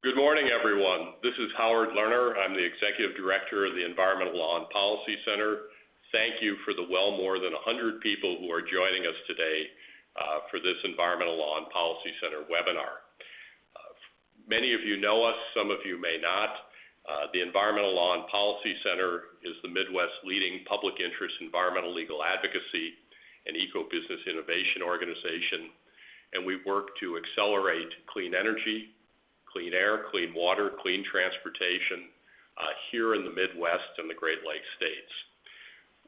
Good morning, everyone. This is Howard Lerner. I'm the Executive Director of the Environmental Law and Policy Center. Thank you for the well more than 100 people who are joining us today for this Environmental Law and Policy Center webinar. Many of you know us, some of you may not. The Environmental Law and Policy Center is the Midwest's leading public interest environmental legal advocacy and eco-business innovation organization, and we work to accelerate clean energy, clean air, clean water, clean transportation here in the Midwest and the Great Lakes states.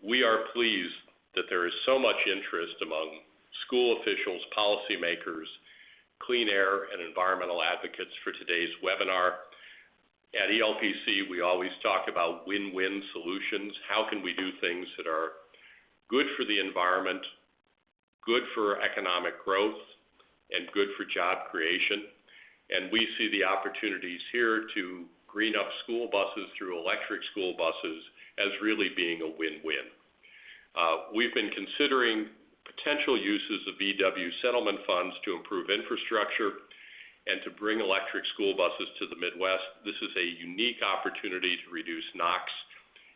We are pleased that there is so much interest among school officials, policymakers, clean air, and environmental advocates for today's webinar. At ELPC, we always talk about win-win solutions. How can we do things that are good for the environment, good for economic growth, and good for job creation? And we see the opportunities here to green up school buses through electric school buses as really being a win-win. We've been considering potential uses of VW settlement funds to improve infrastructure and to bring electric school buses to the Midwest. This is a unique opportunity to reduce NOx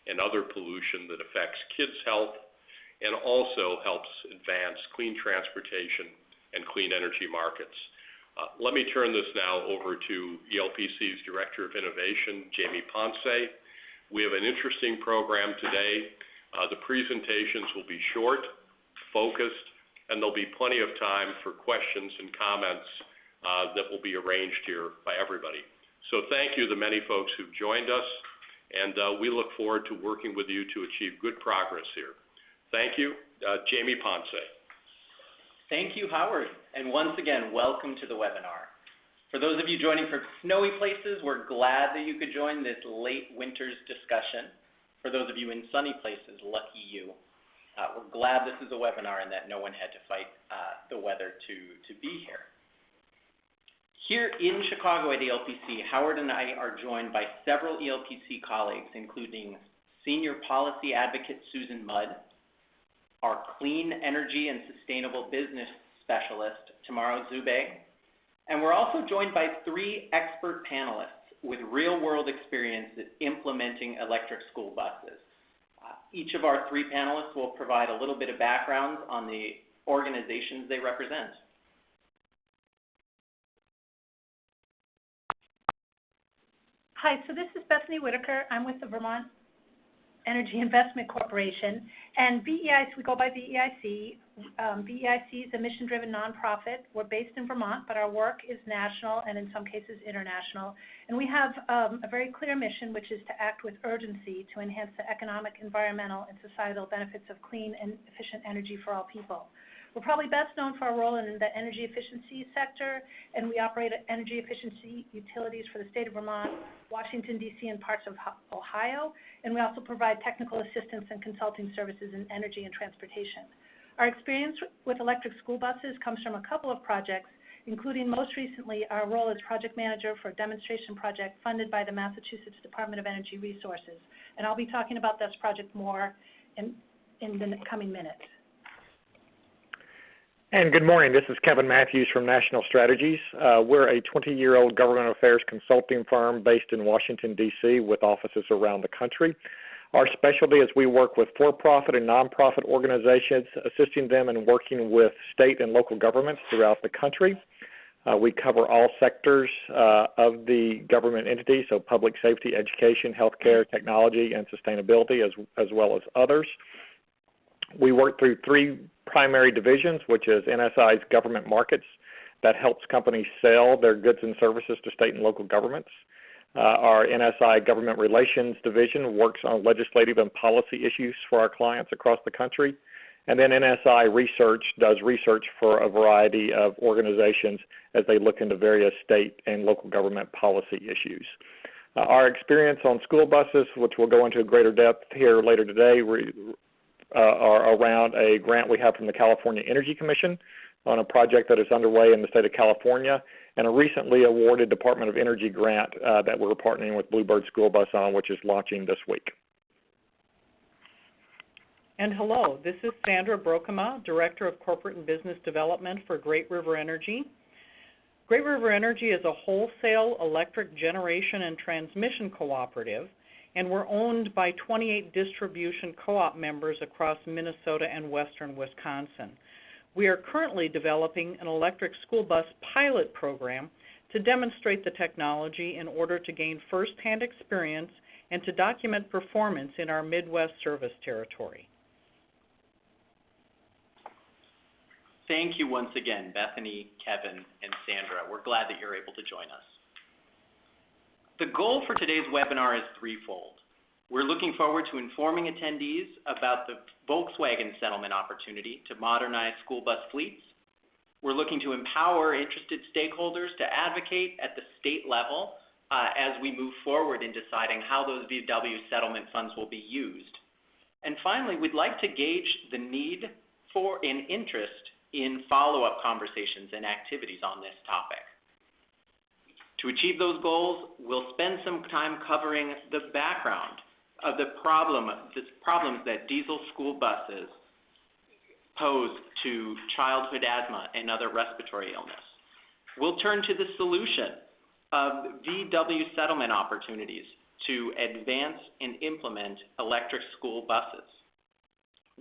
and other pollution that affects kids' health and also helps advance clean transportation and clean energy markets. Let me turn this now over to ELPC's Director of Innovation, Jamie Ponce. We have an interesting program today. The presentations will be short, focused, and there'll be plenty of time for questions and comments that will be arranged here by everybody. So thank you to the many folks who've joined us, and we look forward to working with you to achieve good progress here. Thank you. Jamie Ponce. Thank you, Howard, and once again, welcome to the webinar. For those of you joining from snowy places, we're glad that you could join this late winter's discussion. For those of you in sunny places, lucky you. We're glad this is a webinar and that no one had to fight the weather to be here. Here in Chicago at ELPC, Howard and I are joined by several ELPC colleagues, including Senior Policy Advocate Susan Mudd, our Clean Energy and Sustainable Business Specialist, Tamara Zube, and we're also joined by 3 expert panelists with real-world experience at implementing electric school buses. Each of our 3 panelists will provide a little bit of background on the organizations they represent. Hi, so this is Bethany Whitaker. I'm with the Vermont Energy Investment Corporation, and VEIC, we go by VEIC. VEIC is a mission-driven nonprofit. We're based in Vermont, but our work is national and in some cases international. And we have a very clear mission, which is to act with urgency to enhance the economic, environmental, and societal benefits of clean and efficient energy for all people. We're probably best known for our role in the energy efficiency sector, and we operate energy efficiency utilities for the state of Vermont, Washington, D.C., and parts of Ohio, and we also provide technical assistance and consulting services in energy and transportation. Our experience with electric school buses comes from a couple of projects, including most recently our role as project manager for a demonstration project funded by the Massachusetts Department of Energy Resources. And I'll be talking about this project more in the coming minutes. And good morning. This is Kevin Matthews from National Strategies. We're a 20-year-old government affairs consulting firm based in Washington, D.C. with offices around the country. Our specialty is we work with for-profit and nonprofit organizations, assisting them in working with state and local governments throughout the country. We cover all sectors of the government entity, so public safety, education, healthcare, technology, and sustainability, as well as others. We work through 3 primary divisions, which is NSI's government markets that helps companies sell their goods and services to state and local governments. Our NSI government relations division works on legislative and policy issues for our clients across the country. And then NSI research does research for a variety of organizations as they look into various state and local government policy issues. Our experience on school buses, which we'll go into greater depth here later today, are around a grant we have from the California Energy Commission on a project that is underway in the state of California, and a recently awarded Department of Energy grant that we're partnering with Bluebird School Bus on, which is launching this week. And hello, this is Sandra Brokema, Director of Corporate and Business Development for Great River Energy. Great River Energy is a wholesale electric generation and transmission cooperative, and we're owned by 28 distribution co-op members across Minnesota and western Wisconsin. We are currently developing an electric school bus pilot program to demonstrate the technology in order to gain firsthand experience and to document performance in our Midwest service territory. Thank you once again, Bethany, Kevin, and Sandra. We're glad that you're able to join us. The goal for today's webinar is threefold. We're looking forward to informing attendees about the Volkswagen settlement opportunity to modernize school bus fleets. We're looking to empower interested stakeholders to advocate at the state level as we move forward in deciding how those VW settlement funds will be used. And finally, we'd like to gauge the need for and interest in follow-up conversations and activities on this topic. To achieve those goals, we'll spend some time covering the background of the problems that diesel school buses pose to childhood asthma and other respiratory illness. We'll turn to the solution of VW settlement opportunities to advance and implement electric school buses.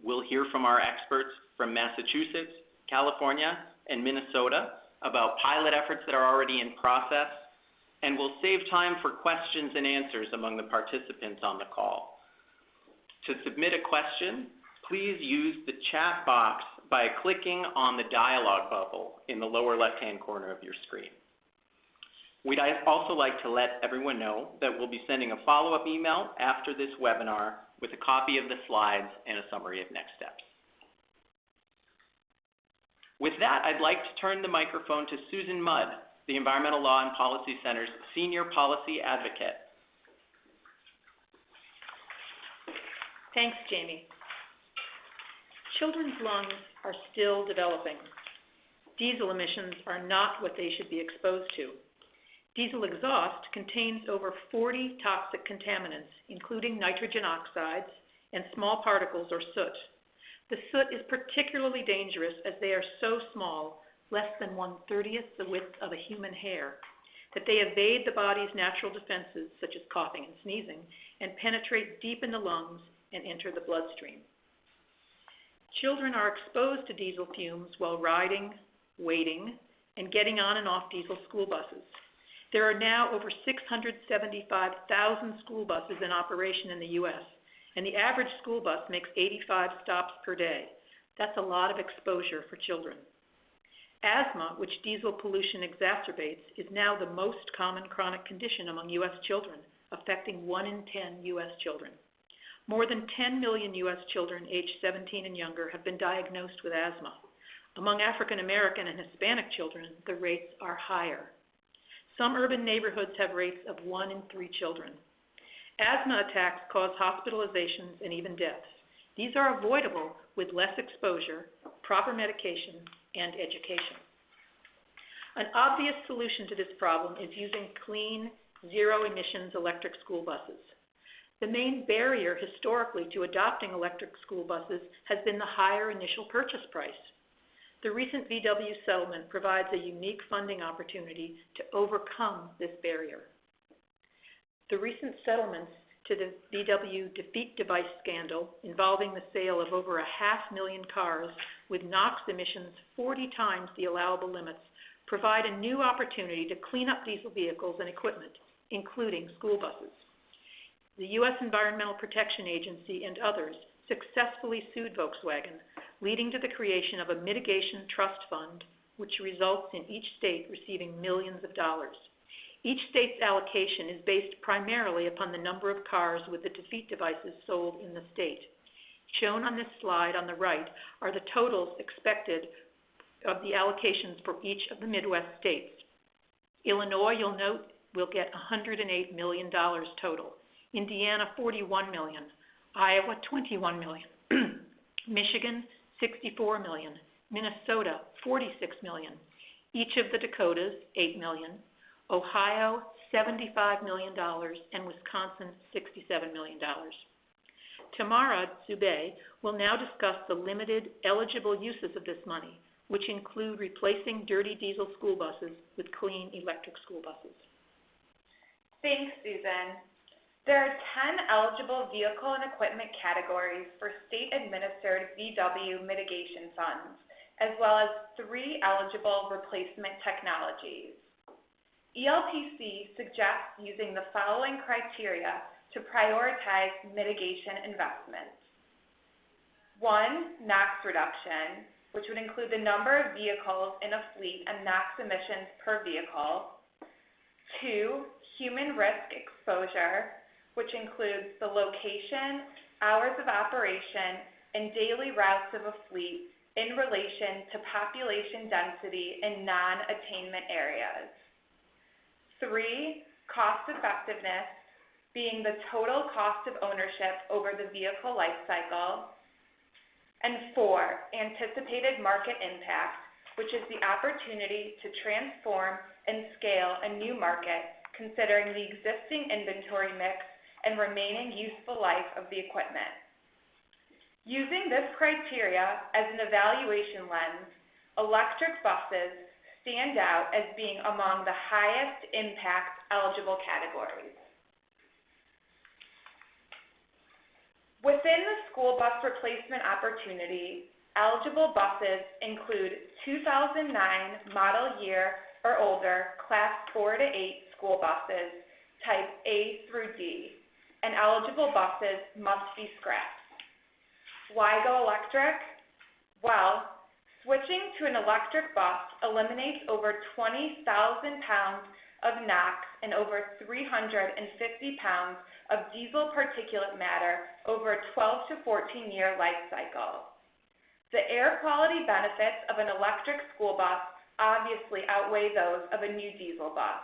We'll hear from our experts from Massachusetts, California, and Minnesota about pilot efforts that are already in process, and we'll save time for questions and answers among the participants on the call. To submit a question, please use the chat box by clicking on the dialog bubble in the lower left-hand corner of your screen. We'd also like to let everyone know that we'll be sending a follow-up email after this webinar with a copy of the slides and a summary of next steps. With that, I'd like to turn the microphone to Susan Mudd, the Environmental Law and Policy Center's Senior Policy Advocate. Thanks, Jamie. Children's lungs are still developing. Diesel emissions are not what they should be exposed to. Diesel exhaust contains over 40 toxic contaminants, including nitrogen oxides and small particles or soot. The soot is particularly dangerous as they are so small, less than 1/30th the width of a human hair, that they evade the body's natural defenses, such as coughing and sneezing, and penetrate deep in the lungs and enter the bloodstream. Children are exposed to diesel fumes while riding, waiting, and getting on and off diesel school buses. There are now over 675,000 school buses in operation in the U.S., and the average school bus makes 85 stops per day. That's a lot of exposure for children. Asthma, which diesel pollution exacerbates, is now the most common chronic condition among U.S. children, affecting 1 in 10 U.S. children. More than 10 million U.S. children aged 17 and younger have been diagnosed with asthma. Among African American and Hispanic children, the rates are higher. Some urban neighborhoods have rates of 1 in 3 children. Asthma attacks cause hospitalizations and even deaths. These are avoidable with less exposure, proper medication, and education. An obvious solution to this problem is using clean, zero-emissions electric school buses. The main barrier historically to adopting electric school buses has been the higher initial purchase price. The recent VW settlement provides a unique funding opportunity to overcome this barrier. The recent settlements to the VW defeat device scandal involving the sale of over 500,000 cars with NOx emissions 40 times the allowable limits provide a new opportunity to clean up diesel vehicles and equipment, including school buses. The U.S. Environmental Protection Agency and others successfully sued Volkswagen, leading to the creation of a mitigation trust fund, which results in each state receiving millions of dollars. Each state's allocation is based primarily upon the number of cars with the defeat devices sold in the state. Shown on this slide on the right are the totals expected of the allocations for each of the Midwest states. Illinois, you'll note, will get $108 million total. Indiana, $41 million. Iowa, $21 million. Michigan, $64 million. Minnesota, $46 million. Each of the Dakotas, $8 million. Ohio, $75 million, and Wisconsin, $67 million. Tamara Zubey will now discuss the limited eligible uses of this money, which include replacing dirty diesel school buses with clean electric school buses. Thanks, Susan. There are 10 eligible vehicle and equipment categories for state-administered VW mitigation funds, as well as 3 eligible replacement technologies. ELPC suggests using the following criteria to prioritize mitigation investments. 1, NOx reduction, which would include the number of vehicles in a fleet and NOx emissions per vehicle. 2, human risk exposure, which includes the location, hours of operation, and daily routes of a fleet in relation to population density in non-attainment areas. 3, cost effectiveness, being the total cost of ownership over the vehicle life cycle. And 4, anticipated market impact, which is the opportunity to transform and scale a new market considering the existing inventory mix and remaining useful life of the equipment. Using this criteria as an evaluation lens, electric buses stand out as being among the highest impact eligible categories. Within the school bus replacement opportunity, eligible buses include 2009 model year or older Class 4 to 8 school buses, type A through D, and eligible buses must be scrapped. Why go electric? Well, switching to an electric bus eliminates over 20,000 pounds of NOx and over 350 pounds of diesel particulate matter over a 12 to 14-year life cycle. The air quality benefits of an electric school bus obviously outweigh those of a new diesel bus.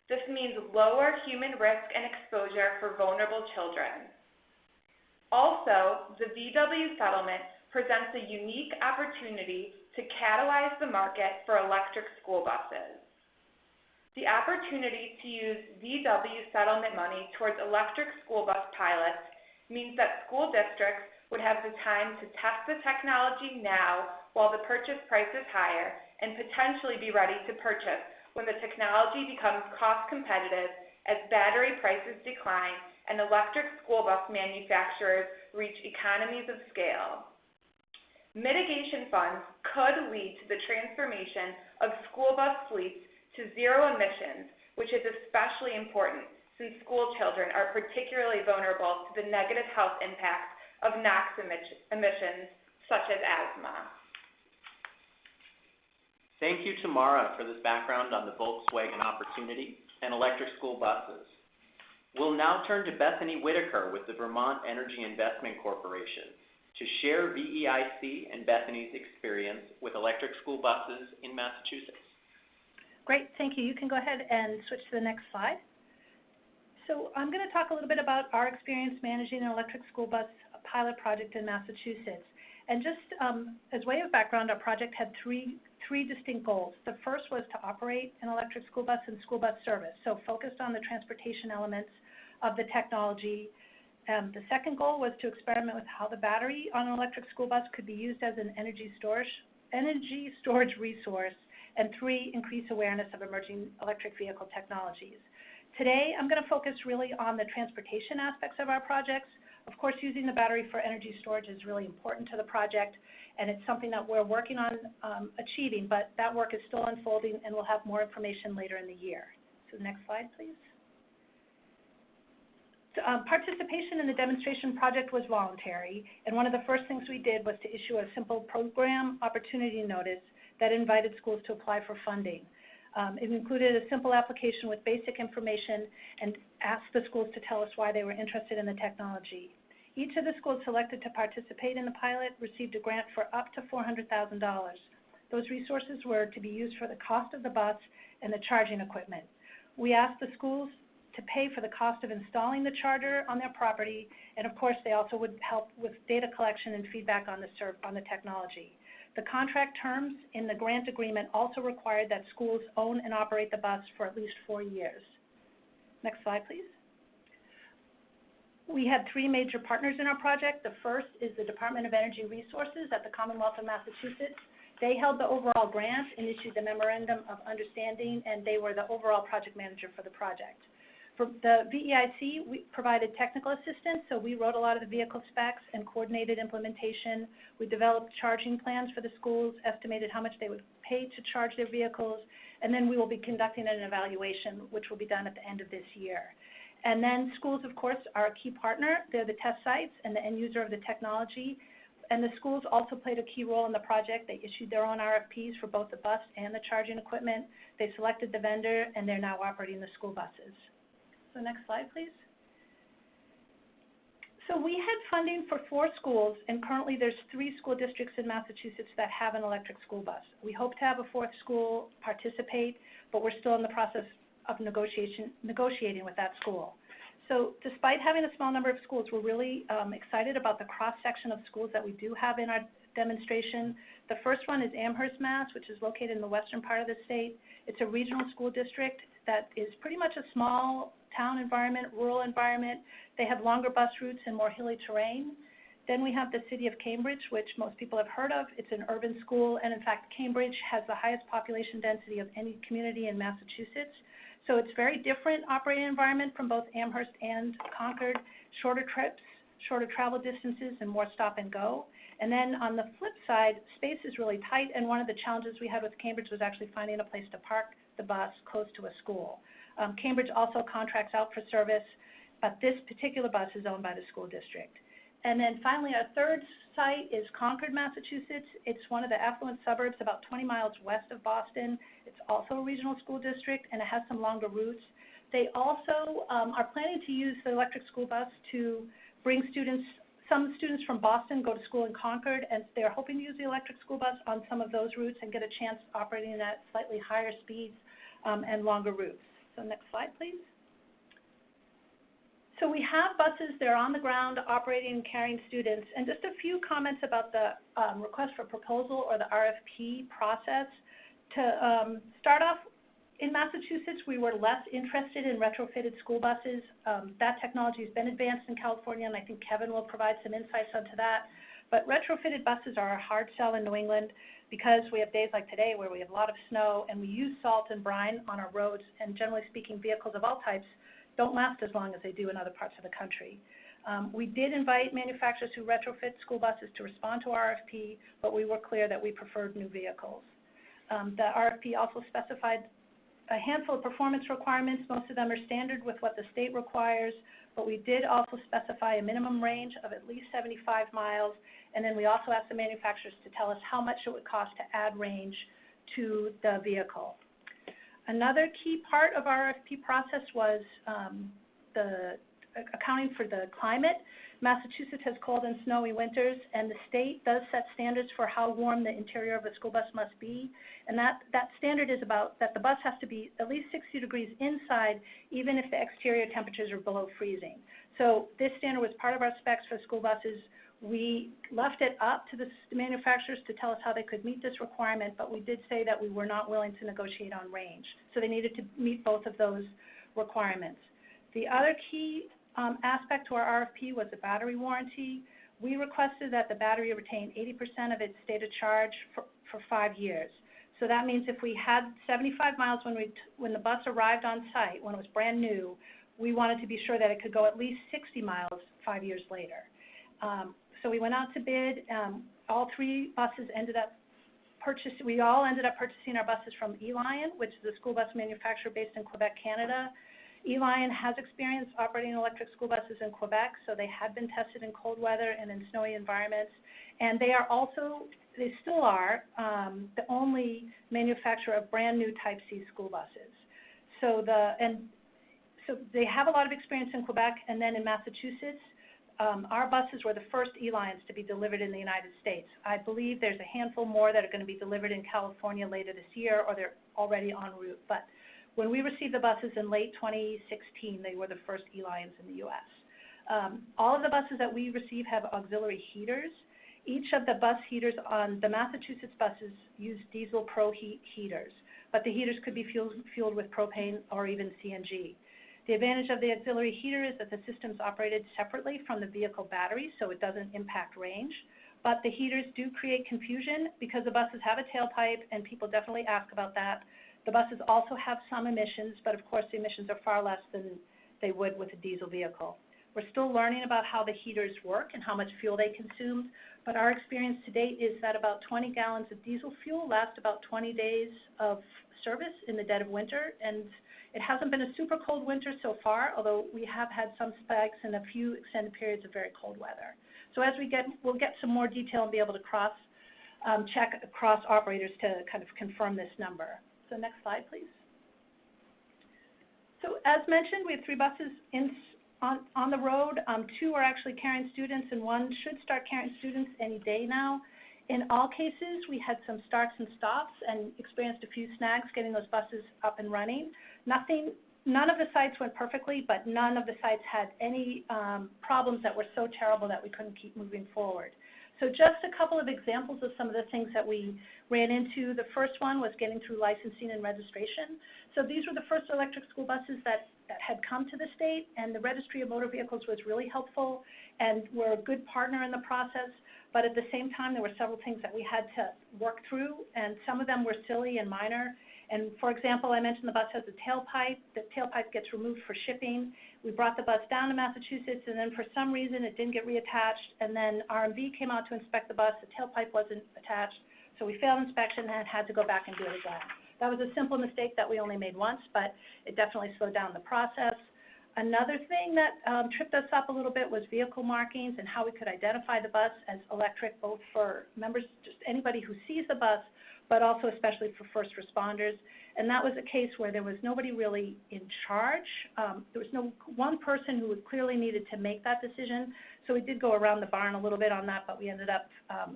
This means lower human risk and exposure for vulnerable children. Also, the VW settlement presents a unique opportunity to catalyze the market for electric school buses. The opportunity to use VW settlement money towards electric school bus pilots means that school districts would have the time to test the technology now while the purchase price is higher and potentially be ready to purchase when the technology becomes cost competitive as battery prices decline and electric school bus manufacturers reach economies of scale. Mitigation funds could lead to the transformation of school bus fleets to zero emissions, which is especially important since school children are particularly vulnerable to the negative health impacts of NOx emissions, such as asthma. Thank you to Mara for this background on the Volkswagen opportunity and electric school buses. We'll now turn to Bethany Whitaker with the Vermont Energy Investment Corporation to share VEIC and Bethany's experience with electric school buses in Massachusetts. Great, thank you. You can go ahead and switch to the next slide. So I'm going to talk a little bit about our experience managing an electric school bus pilot project in Massachusetts. And just as way of background, our project had three distinct goals. The first was to operate an electric school bus and school bus service, so focused on the transportation elements of the technology. The second goal was to experiment with how the battery on an electric school bus could be used as an energy storage resource. And 3, increase awareness of emerging electric vehicle technologies. Today, I'm going to focus really on the transportation aspects of our projects. Of course, using the battery for energy storage is really important to the project, and it's something that we're working on achieving, but that work is still unfolding, and we'll have more information later in the year. So next slide, please. Participation in the demonstration project was voluntary, and one of the first things we did was to issue a simple program opportunity notice that invited schools to apply for funding. It included a simple application with basic information and asked the schools to tell us why they were interested in the technology. Each of the schools selected to participate in the pilot received a grant for up to $400,000. Those resources were to be used for the cost of the bus and the charging equipment. We asked the schools to pay for the cost of installing the charger on their property, and of course they also would help with data collection and feedback on the technology. The contract terms in the grant agreement also required that schools own and operate the bus for at least 4 years. Next slide, please. We had 3 major partners in our project. The first is the Department of Energy Resources at the Commonwealth of Massachusetts. They held the overall grant and issued the memorandum of understanding, and they were the overall project manager for the project. For the VEIC, we provided technical assistance, so we wrote a lot of the vehicle specs and coordinated implementation. We developed charging plans for the schools, estimated how much they would pay to charge their vehicles, and then we will be conducting an evaluation, which will be done at the end of this year. And then schools, of course, are a key partner. They're the test sites and the end user of the technology. And the schools also played a key role in the project. They issued their own RFPs for both the bus and the charging equipment. They selected the vendor, and they're now operating the school buses. So next slide, please. So we had funding for 4 schools, and currently there's 3 school districts in Massachusetts that have an electric school bus. We hope to have a 4th school participate, but we're still in the process of negotiating with that school. So despite having a small number of schools, we're really excited about the cross-section of schools that we do have in our demonstration. The first one is Amherst, Mass., which is located in the western part of the state. It's a regional school district that is pretty much a small town environment, rural environment. They have longer bus routes and more hilly terrain. Then we have the city of Cambridge, which most people have heard of. It's an urban school, and in fact, Cambridge has the highest population density of any community in Massachusetts. So it's very different operating environment from both Amherst and Concord, shorter trips, shorter travel distances, and more stop and go. And then on the flip side, space is really tight, and one of the challenges we had with Cambridge was actually finding a place to park the bus close to a school. Cambridge also contracts out for service, but this particular bus is owned by the school district. And then finally, our third site is Concord, Massachusetts. It's one of the affluent suburbs about 20 miles west of Boston. It's also a regional school district, and it has some longer routes. They also are planning to use the electric school bus to bring students. Some students from Boston go to school in Concord, and they're hoping to use the electric school bus on some of those routes and get a chance operating at slightly higher speeds and longer routes. So next slide, please. So we have buses, they're on the ground operating and carrying students. And just a few comments about the request for proposal or the RFP process. To start off, in Massachusetts, we were less interested in retrofitted school buses. That technology has been advanced in California, and I think Kevin will provide some insights onto that. But retrofitted buses are a hard sell in New England because we have days like today where we have a lot of snow and we use salt and brine on our roads, and generally speaking, vehicles of all types don't last as long as they do in other parts of the country. We did invite manufacturers who retrofit school buses to respond to our RFP, but we were clear that we preferred new vehicles. The RFP also specified a handful of performance requirements. Most of them are standard with what the state requires, but we did also specify a minimum range of at least 75 miles, and then we also asked the manufacturers to tell us how much it would cost to add range to the vehicle. Another key part of our RFP process was the accounting for the climate. Massachusetts has cold and snowy winters, and the state does set standards for how warm the interior of a school bus must be. And that standard is about that the bus has to be at least 60 degrees inside, even if the exterior temperatures are below freezing. So this standard was part of our specs for school buses. We left it up to the manufacturers to tell us how they could meet this requirement, but we did say that we were not willing to negotiate on range. So they needed to meet both of those requirements. The other key aspect to our RFP was the battery warranty. We requested that the battery retain 80% of its stated charge for 5 years. So that means if we had 75 miles when the bus arrived on site, when it was brand new, we wanted to be sure that it could go at least 60 miles 5 years later. So we went out to bid. All 3 buses ended up purchasing. We all ended up purchasing our buses from Elion, which is a school bus manufacturer based in Quebec, Canada. Elion has experience operating electric school buses in Quebec, so they had been tested in cold weather and in snowy environments. And they still are the only manufacturer of brand new Type C school buses. So they have a lot of experience in Quebec, and then in Massachusetts, our buses were the first Elions to be delivered in the United States. I believe there's a handful more that are going to be delivered in California later this year, or they're already en route. But when we received the buses in late 2016, they were the first Elions in the U.S. All of the buses that we receive have auxiliary heaters. Each of the bus heaters on the Massachusetts buses use diesel pro-heat heaters, but the heaters could be fueled with propane or even CNG. The advantage of the auxiliary heater is that the system's operated separately from the vehicle battery, so it doesn't impact range. but the heaters do create confusion because the buses have a tailpipe, and people definitely ask about that. The buses also have some emissions, but of course the emissions are far less than they would with a diesel vehicle. We're still learning about how the heaters work and how much fuel they consume, but our experience to date is that about 20 gallons of diesel fuel lasts about 20 days of service in the dead of winter, and it hasn't been a super cold winter so far, although we have had some spikes and a few extended periods of very cold weather. So as we'll get some more detail and be able to check across operators to kind of confirm this number. So next slide, please. So as mentioned, we have 3 buses on the road. 2 are actually carrying students, and 1 should start carrying students any day now. In all cases, we had some starts and stops and experienced a few snags getting those buses up and running. None of the sites went perfectly, but none of the sites had any problems that were so terrible that we couldn't keep moving forward. So just a couple of examples of some of the things that we ran into. The first one was getting through licensing and registration. So these were the first electric school buses that had come to the state, and the Registry of Motor Vehicles was really helpful and were a good partner in the process. But at the same time, there were several things that we had to work through, and some of them were silly and minor. And for example, I mentioned the bus has a tailpipe. The tailpipe gets removed for shipping. We brought the bus down to Massachusetts, and then for some reason it didn't get reattached. And then RMV came out to inspect the bus. The tailpipe wasn't attached. So we failed inspection and had to go back and do it again. That was a simple mistake that we only made once, but it definitely slowed down the process. Another thing that tripped us up a little bit was vehicle markings and how we could identify the bus as electric, both for members, just anybody who sees the bus, but also especially for first responders. And that was a case where there was nobody really in charge. There was no one person who clearly needed to make that decision. So we did go around the barn a little bit on that, but we ended up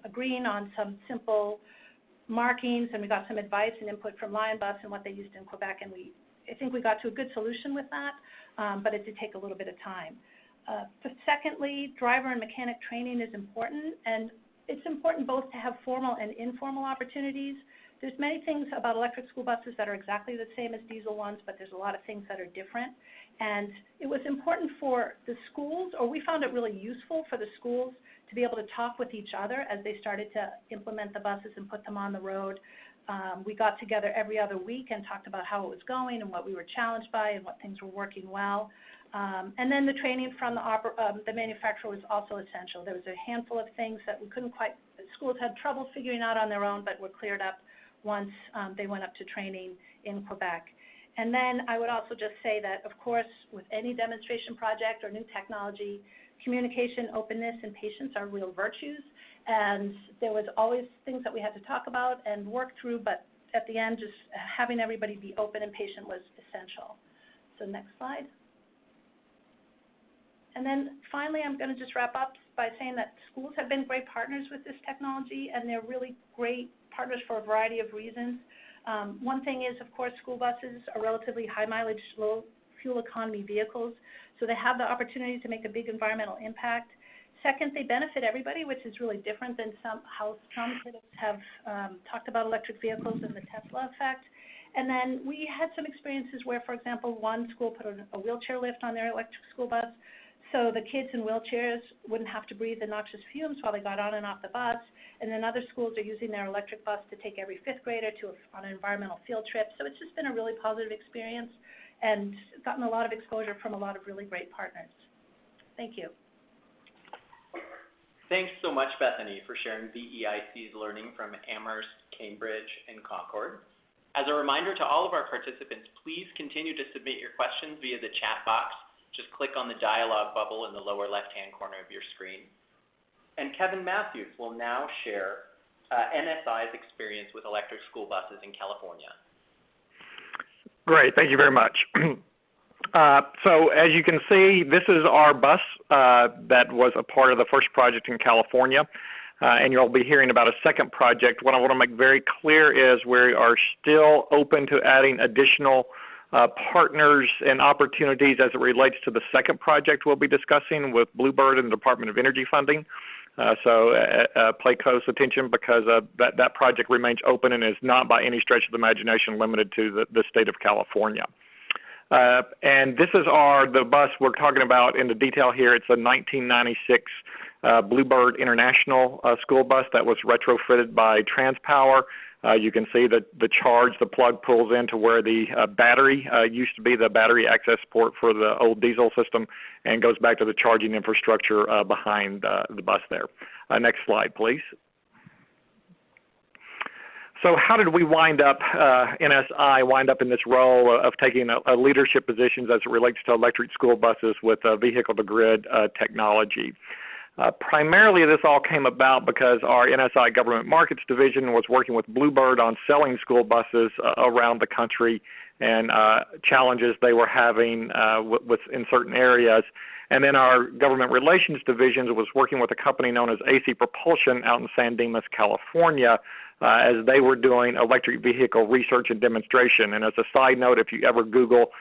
agreeing on some simple markings, and we got some advice and input from Lion Bus and what they used in Quebec, and I think we got to a good solution with that, but it did take a little bit of time. Secondly, driver and mechanic training is important, and it's important both to have formal and informal opportunities. There's many things about electric school buses that are exactly the same as diesel ones, but there's a lot of things that are different. And it was important for the schools, or we found it really useful for the schools to be able to talk with each other as they started to implement the buses and put them on the road. We got together every other week and talked about how it was going and what we were challenged by and what things were working well. And then the training from the manufacturer was also essential. There was a handful of things that we couldn't quite, schools had trouble figuring out on their own, but were cleared up once they went up to training in Quebec. And then I would also just say that, of course, with any demonstration project or new technology, communication, openness, and patience are real virtues. And there was always things that we had to talk about and work through, but at the end, just having everybody be open and patient was essential. So next slide. And then finally, I'm going to just wrap up by saying that schools have been great partners with this technology, and they're really great partners for a variety of reasons. One thing is, of course, school buses are relatively high mileage, low fuel economy vehicles, so they have the opportunity to make a big environmental impact. Second, they benefit everybody, which is really different than how some critics have talked about electric vehicles and the Tesla effect. And then we had some experiences where, for example, one school put a wheelchair lift on their electric school bus, so the kids in wheelchairs wouldn't have to breathe the noxious fumes while they got on and off the bus. And then other schools are using their electric bus to take every 5th grader on an environmental field trip. So it's just been a really positive experience and gotten a lot of exposure from a lot of really great partners. Thank you. Thanks so much, Bethany, for sharing VEIC's learning from Amherst, Cambridge, and Concord. As a reminder to all of our participants, please continue to submit your questions via the chat box. Just click on the dialog bubble in the lower left-hand corner of your screen. And Kevin Matthews will now share NSI's experience with electric school buses in California. Great, thank you very much. So as you can see, this is our bus that was a part of the first project in California. And you'll be hearing about a second project. What I want to make very clear is we are still open to adding additional partners and opportunities as it relates to the second project we'll be discussing with Bluebird and the Department of Energy funding. So pay close attention because that project remains open and is not by any stretch of the imagination limited to the state of California. And this is the bus we're talking about in the detail here. It's a 1996 Bluebird International school bus that was retrofitted by TransPower. You can see that the plug pulls into where the battery used to be, the battery access port for the old diesel system, and goes back to the charging infrastructure behind the bus there. Next slide, please. So how did we wind up, NSI wind up in this role of taking a leadership positions as it relates to electric school buses with vehicle-to-grid technology? Primarily, this all came about because our NSI Government Markets Division was working with Bluebird on selling school buses around the country and challenges they were having in certain areas. And then our Government Relations Division was working with a company known as AC Propulsion out in San Dimas, California, as they were doing electric vehicle research and demonstration. And as a side note, if you ever Google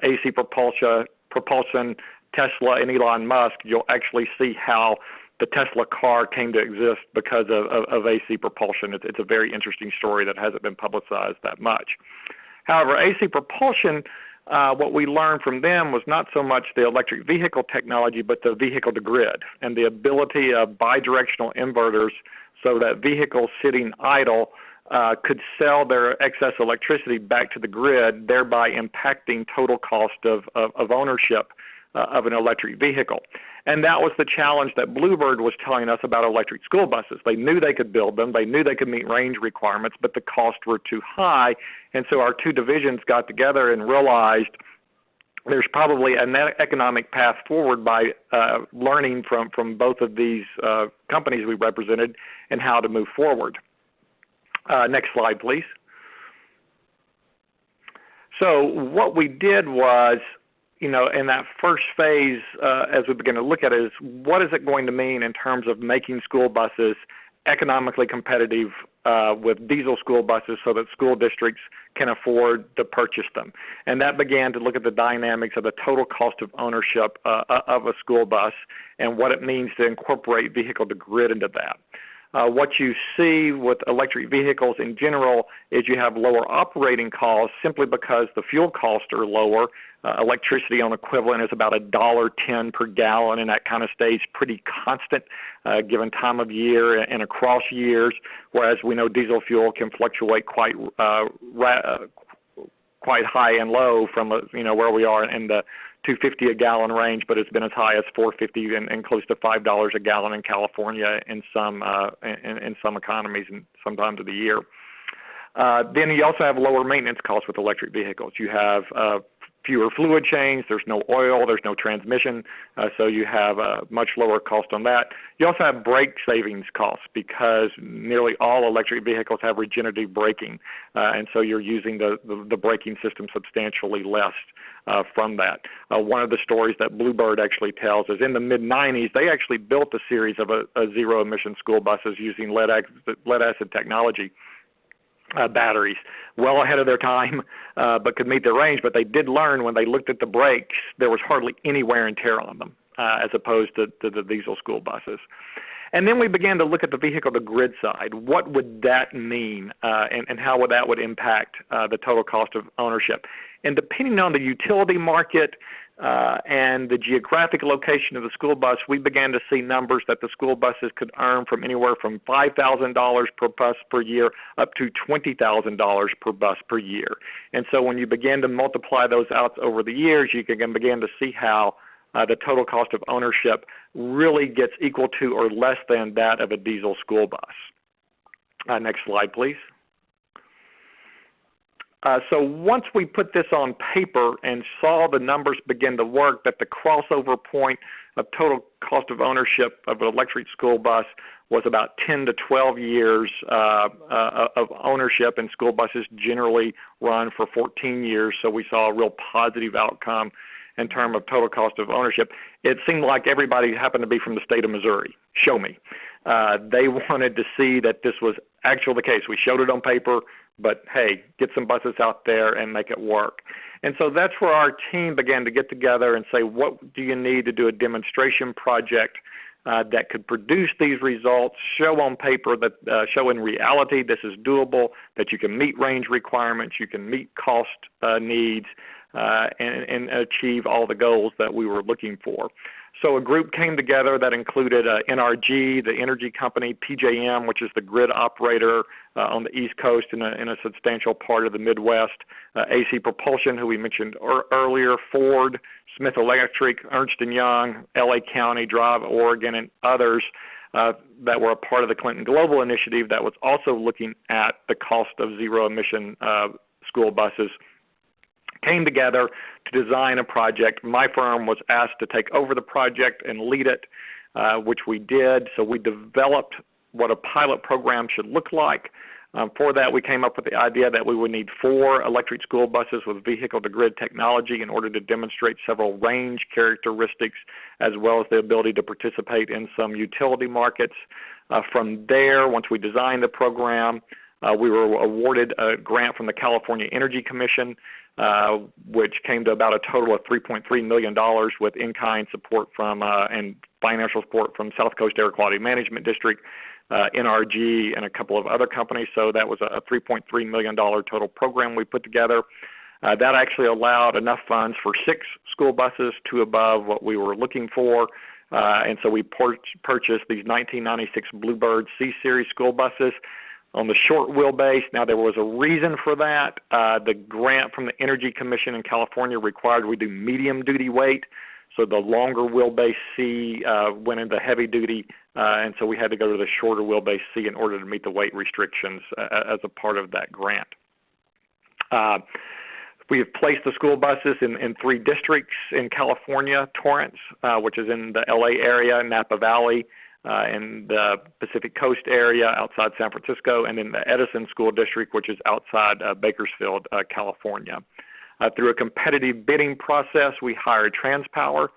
AC Propulsion, Tesla, and Elon Musk, you'll actually see how the Tesla car came to exist because of AC Propulsion. It's a very interesting story that hasn't been publicized that much. However, AC Propulsion, what we learned from them was not so much the electric vehicle technology, but the vehicle-to-grid and the ability of bidirectional inverters so that vehicles sitting idle could sell their excess electricity back to the grid, thereby impacting total cost of ownership of an electric vehicle. And that was the challenge that Bluebird was telling us about electric school buses. They knew they could build them, they knew they could meet range requirements, but the costs were too high. And so our two divisions got together and realized there's probably an economic path forward by learning from both of these companies we represented and how to move forward. Next slide, please. So what we did was, in that first phase, as we begin to look at it, is what is it going to mean in terms of making school buses economically competitive with diesel school buses so that school districts can afford to purchase them. And that began to look at the dynamics of the total cost of ownership of a school bus and what it means to incorporate vehicle-to-grid into that. What you see with electric vehicles in general is you have lower operating costs simply because the fuel costs are lower. Electricity on equivalent is about $1.10 per gallon, and that kind of stays pretty constant given time of year and across years, whereas we know diesel fuel can fluctuate quite high and low from where we are in the $2.50 a gallon range, but it's been as high as $4.50 and close to $5 a gallon in California in some economies and sometimes of the year. Then you also have lower maintenance costs with electric vehicles. You have fewer fluid change, there's no oil, there's no transmission, so you have a much lower cost on that. You also have brake savings costs because nearly all electric vehicles have regenerative braking, and so you're using the braking system substantially less from that. One of the stories that Bluebird actually tells is in the mid-90s, they actually built a series of zero-emission school buses using lead-acid technology. Batteries, well ahead of their time, but could meet their range. But they did learn when they looked at the brakes, there was hardly any wear and tear on them, as opposed to the diesel school buses. And then we began to look at the vehicle-to-grid side. What would that mean, and how that would impact the total cost of ownership? And depending on the utility market and the geographic location of the school bus, we began to see numbers that the school buses could earn from anywhere from $5,000 per bus per year up to $20,000 per bus per year. And so when you begin to multiply those out over the years, you can begin to see how the total cost of ownership really gets equal to or less than that of a diesel school bus. Next slide, please. So once we put this on paper and saw the numbers begin to work, that the crossover point of total cost of ownership of an electric school bus was about 10 to 12 years of ownership, and school buses generally run for 14 years, so we saw a real positive outcome in terms of total cost of ownership. It seemed like everybody happened to be from the state of Missouri. Show me. They wanted to see that this was actually the case. We showed it on paper, but hey, get some buses out there and make it work. And so that's where our team began to get together and say, what do you need to do a demonstration project that could produce these results, show on paper, that show in reality this is doable, that you can meet range requirements, you can meet cost needs, and achieve all the goals that we were looking for. So a group came together that included NRG, the energy company, PJM, which is the grid operator on the East Coast in a substantial part of the Midwest, AC Propulsion, who we mentioned earlier, Ford, Smith Electric, Ernst & Young, LA County, Drive Oregon, and others that were a part of the Clinton Global Initiative that was also looking at the cost of zero-emission school buses, came together to design a project. My firm was asked to take over the project and lead it, which we did. So we developed what a pilot program should look like. For that, we came up with the idea that we would need 4 electric school buses with vehicle-to-grid technology in order to demonstrate several range characteristics, as well as the ability to participate in some utility markets. From there, once we designed the program, we were awarded a grant from the California Energy Commission, which came to about a total of $3.3 million with in-kind support from and financial support from South Coast Air Quality Management District, NRG, and a couple of other companies. So that was a $3.3 million total program we put together. That actually allowed enough funds for 6 school buses, 2 above what we were looking for. And so we purchased these 1996 Bluebird C-Series school buses on the short wheelbase. Now, there was a reason for that. The grant from the Energy Commission in California required we do medium duty weight, so the longer wheelbase C went into heavy duty, and so we had to go to the shorter wheelbase C in order to meet the weight restrictions as a part of that grant. We have placed the school buses in 3 districts in California: Torrance, which is in the LA area, Napa Valley, in the Pacific Coast area outside San Francisco, and then the Edison School District, which is outside Bakersfield, California. Through a competitive bidding process, we hired TransPower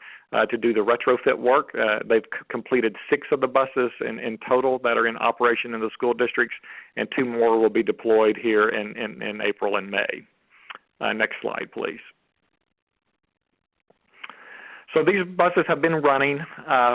to do the retrofit work. They've completed 6 of the buses in total that are in operation in the school districts, and 2 more will be deployed here in April and May. Next slide, please. So these buses have been running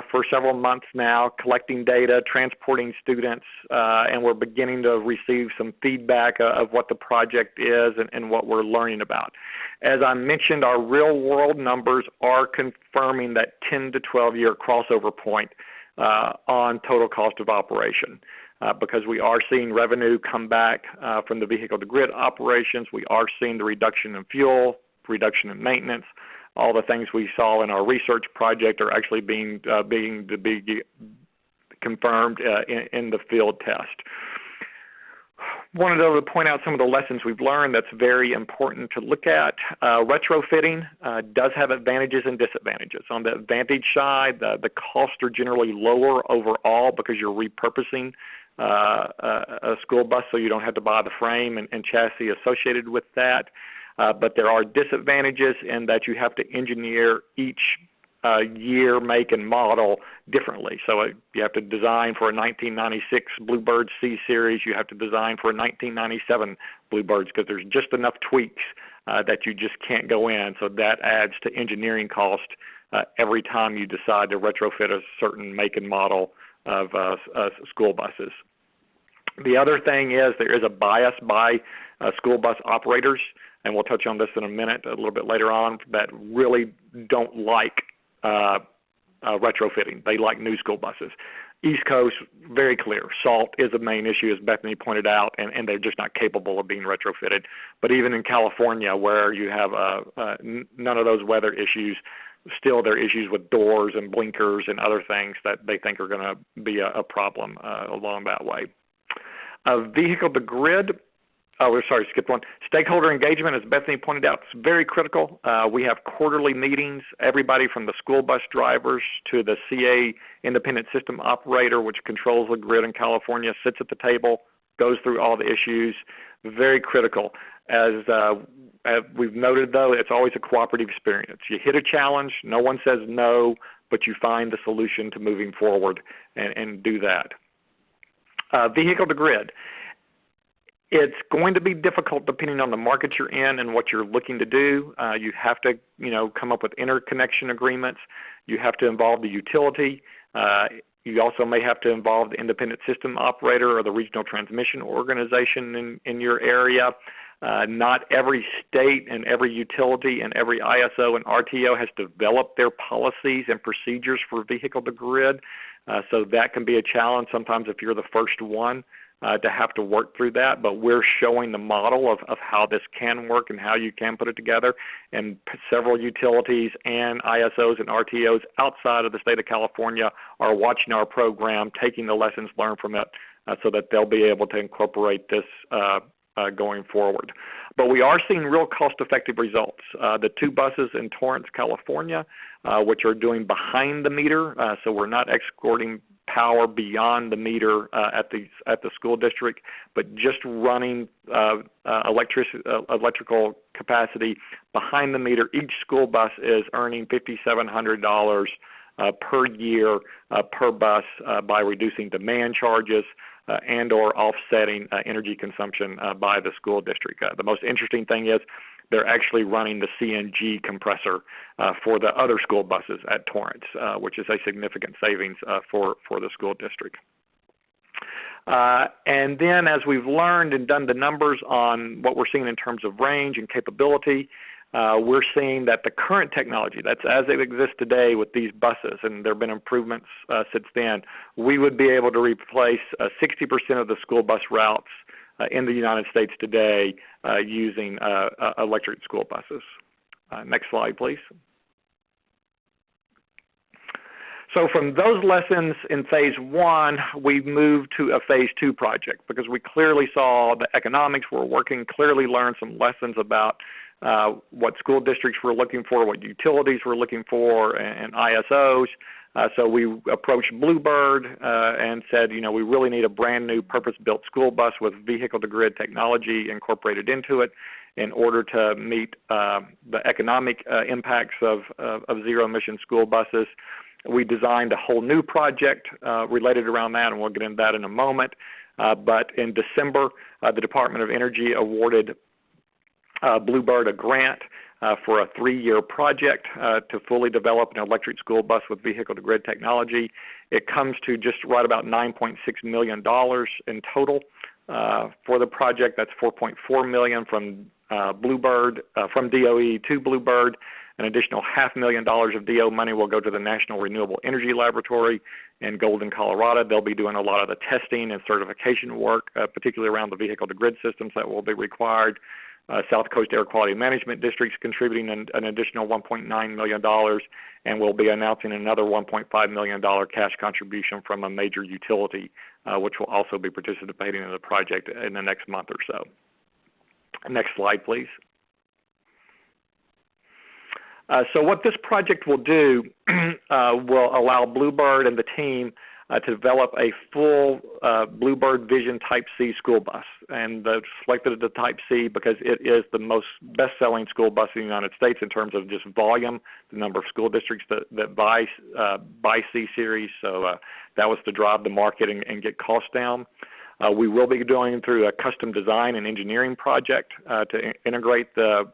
for several months now, collecting data, transporting students, and we're beginning to receive some feedback of what the project is and what we're learning about. As I mentioned, our real-world numbers are confirming that 10 to 12-year crossover point on total cost of operation. Because we are seeing revenue come back from the vehicle-to-grid operations. We are seeing the reduction in fuel, reduction in maintenance. All the things we saw in our research project are actually being confirmed in the field test. Wanted to point out some of the lessons we've learned that's very important to look at. Retrofitting does have advantages and disadvantages. On the advantage side, the costs are generally lower overall because you're repurposing a school bus, so you don't have to buy the frame and chassis associated with that. But there are disadvantages in that you have to engineer each year, make, and model differently. So you have to design for a 1996 Bluebird C-Series. You have to design for a 1997 Bluebirds because there's just enough tweaks that you just can't go in. So that adds to engineering cost every time you decide to retrofit a certain make and model of school buses. The other thing is there is a bias by school bus operators, and we'll touch on this in a minute, a little bit later on, that really don't like retrofitting. They like new school buses. East Coast, very clear. Salt is a main issue, as Bethany pointed out, and they're just not capable of being retrofitted. But even in California, where you have none of those weather issues, still there are issues with doors and blinkers and other things that they think are going to be a problem along that way. Vehicle-to-grid. Oh, sorry, skipped one. Stakeholder engagement, as Bethany pointed out, is very critical. We have quarterly meetings. Everybody from the school bus drivers to the CA independent system operator, which controls the grid in California, sits at the table, goes through all the issues. Very critical. As we've noted, though, it's always a cooperative experience. You hit a challenge, no one says no, but you find the solution to moving forward and do that. Vehicle-to-grid. It's going to be difficult depending on the market you're in and what you're looking to do. You have to, come up with interconnection agreements. You have to involve the utility. You also may have to involve the independent system operator or the regional transmission organization in your area. Not every state and every utility and every ISO and RTO has developed their policies and procedures for vehicle to grid, so that can be a challenge sometimes if you're the first one to have to work through that. But we're showing the model of how this can work and how you can put it together, and several utilities and ISOs and RTOs outside of the state of California are watching our program, taking the lessons learned from it so that they'll be able to incorporate this going forward. But we are seeing real cost-effective results. The 2 buses in Torrance, California, which are doing behind the meter, so we're not exporting power beyond the meter at the school district, but just running electrical capacity behind the meter. Each school bus is earning $5,700 per year per bus by reducing demand charges and or offsetting energy consumption by the school district. The most interesting thing is they're actually running the CNG compressor for the other school buses at Torrance, which is a significant savings for the school district. And then as we've learned and done the numbers on what we're seeing in terms of range and capability, we're seeing that the current technology, that's as it exists today with these buses, and there have been improvements since then, we would be able to replace 60% of the school bus routes in the United States today using electric school buses. Next slide, please. So from those lessons in phase 1, we've moved to a phase 2 project because we clearly saw the economics were working, clearly learned some lessons about what school districts were looking for, what utilities were looking for, and ISOs. So we approached Bluebird and said, you know, we really need a brand new purpose-built school bus with vehicle-to-grid technology incorporated into it in order to meet the economic impacts of zero-emission school buses. We designed a whole new project related around that, and we'll get into that in a moment. But in December, the Department of Energy awarded Bluebird a grant for a 3-year project to fully develop an electric school bus with vehicle-to-grid technology. It comes to just right about $9.6 million in total for the project. That's $4.4 million from Bluebird, from DOE to Bluebird. An additional $500,000 of DO money will go to the National Renewable Energy Laboratory in Golden, Colorado. They'll be doing a lot of the testing and certification work, particularly around the vehicle-to-grid systems that will be required. South Coast Air Quality Management District's contributing an additional $1.9 million, and we'll be announcing another $1.5 million cash contribution from a major utility, which will also be participating in the project in the next month or so. Next slide, please. So what this project will do will allow Bluebird and the team to develop a full Bluebird Vision Type C school bus. And selected the Type C because it is the most best-selling school bus in the United States in terms of just volume, the number of school districts that buy C Series. So that was to drive the market and get costs down. We will be going through a custom design and engineering project to integrate the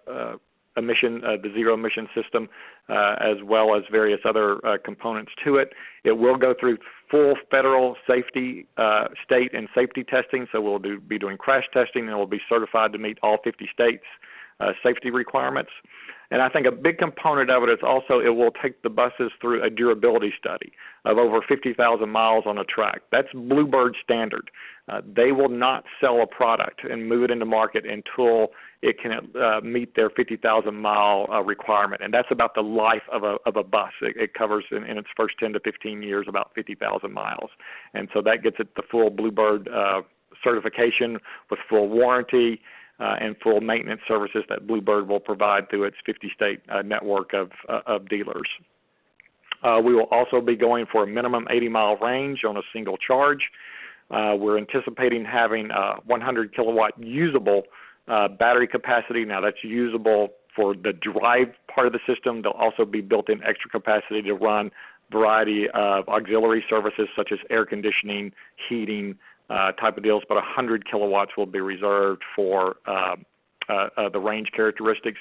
zero emission system, as well as various other components to it. It will go through full federal safety, state and safety testing, so we'll be doing crash testing, and we'll be certified to meet all 50 states' safety requirements. And I think a big component of it is also it will take the buses through a durability study of over 50,000 miles on a track. That's Bluebird standard. They will not sell a product and move it into market until it can meet their 50,000-mile requirement, and that's about the life of a bus. It covers in its first 10 to 15 years about 50,000 miles, and so that gets it the full Bluebird certification with full warranty and full maintenance services that Bluebird will provide through its 50-state network of dealers. We will also be going for a minimum 80-mile range on a single charge. We're anticipating having 100 kilowatt usable battery capacity. Now that's usable for the drive part of the system. There'll also be built-in extra capacity to run a variety of auxiliary services such as air conditioning, heating type of deals, but 100 kilowatts will be reserved for the range characteristics.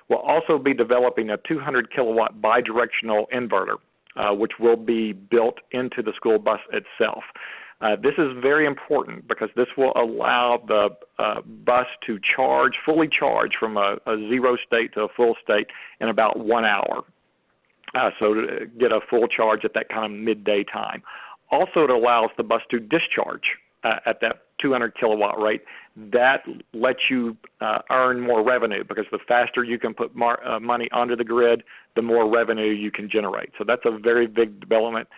We'll also be developing a 200 kilowatt bidirectional inverter. which will be built into the school bus itself. This is very important because this will allow the bus to fully charge from a 0 state to a full state in about 1 hour. So to get a full charge at that kind of midday time. Also, it allows the bus to discharge at that 200 kilowatt rate. That lets you earn more revenue because the faster you can put money onto the grid, the more revenue you can generate. So that's a very big development.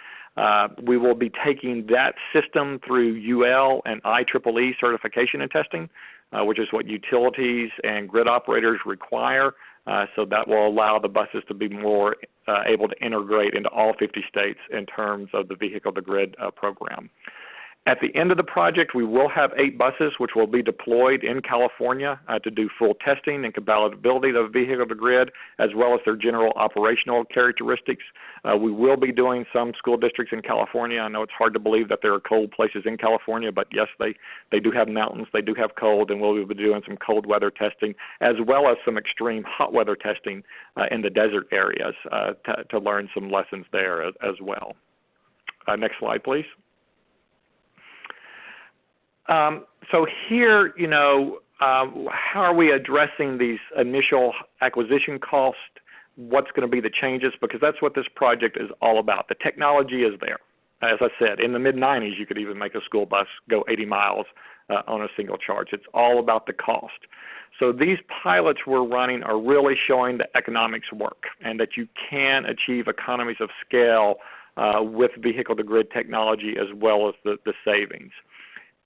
We will be taking that system through UL and IEEE certification and testing, which is what utilities and grid operators require. So that will allow the buses to be more able to integrate into all 50 states in terms of the vehicle-to-grid program. At the end of the project, we will have 8 buses which will be deployed in California to do full testing and compatibility of the vehicle-to-grid, as well as their general operational characteristics. We will be doing some school districts in California. I know it's hard to believe that there are cold places in California, but yes, they do have mountains, they do have cold, and we'll be doing some cold weather testing, as well as some extreme hot weather testing in the desert areas to learn some lessons there as well. Next slide, please. So here, how are we addressing these initial acquisition costs? What's going to be the changes? Because that's what this project is all about. The technology is there. As I said, in the mid-90s, you could even make a school bus go 80 miles on a single charge. It's all about the cost. So these pilots we're running are really showing the economics work and that you can achieve economies of scale with vehicle-to-grid technology as well as the savings.